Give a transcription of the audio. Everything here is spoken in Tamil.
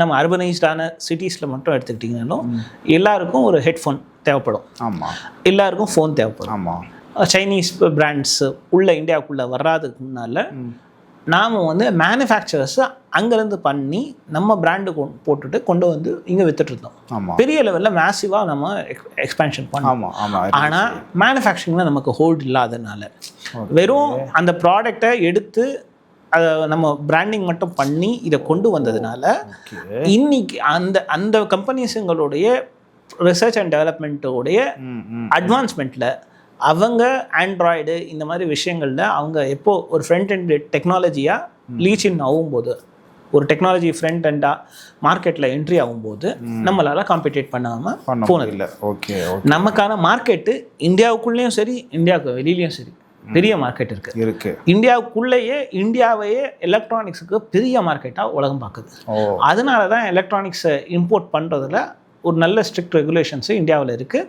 நம்ம அர்பனைஸ்டான சிட்டிஸில் மட்டும் எடுத்துக்கிட்டிங்கனாலும் எல்லாருக்கும் ஒரு ஹெட்ஃபோன் தேவைப்படும். ஆமாம். எல்லாருக்கும் ஃபோன் தேவைப்படும். ஆமாம். சைனீஸ் பிராண்ட்ஸ் உள்ள இந்தியாவுக்குள்ளே வர்றதுக்கு முன்னால் நாம் வந்து மேனுஃபேக்சரர்ஸ் அங்கேருந்து பண்ணி நம்ம பிராண்டு போட்டுட்டு கொண்டு வந்து இங்கே வித்துட்ருந்தோம். பெரிய லெவலில் மேசிவாக நம்ம எக்ஸ்பேன்ஷன் பண்ணோம். ஆனால் மேனுஃபேக்சரிங்கில் நமக்கு ஹோல்டு இல்லாததுனால வெறும் அந்த ப்ராடக்டை எடுத்து அதை நம்ம பிராண்டிங் மட்டும் பண்ணி இதை கொண்டு வந்ததுனால இன்னைக்கு அந்த அந்த கம்பெனிஸுங்களுடைய ரிசர்ச் அண்ட் டெவலப்மெண்ட்டோடைய அட்வான்ஸ்மெண்ட்டில் அவங்க ஆண்ட்ராய்டு இந்த மாதிரி விஷயங்களில் அவங்க எப்போ ஒரு ஃப்ரண்ட் அண்ட் டெக்னாலஜியாக லீச் இன் ஆகும்போது, ஒரு டெக்னாலஜி ஃப்ரண்ட் அண்டாக மார்க்கெட்டில் என்ட்ரி ஆகும்போது நம்மளால் காம்படிட் பண்ணாமல் போனதில்லை. ஓகே, நமக்கான மார்க்கெட்டு இந்தியாவுக்குள்ளேயும் சரி இந்தியாவுக்கு வெளியிலையும் சரி பெரிய மார்க்கெட் இருக்கு. இந்தியாவுக்குள்ளேயே இந்தியாவையே எலக்ட்ரானிக்ஸுக்கு பெரிய மார்க்கெட்டாக உலகம் பார்க்குது. அதனால தான் எலக்ட்ரானிக்ஸை இம்போர்ட் பண்ணுறதுல ஒரு நல்ல ஸ்ட்ரிக்ட் ரெகுலேஷன்ஸு இந்தியாவில் இருக்குது.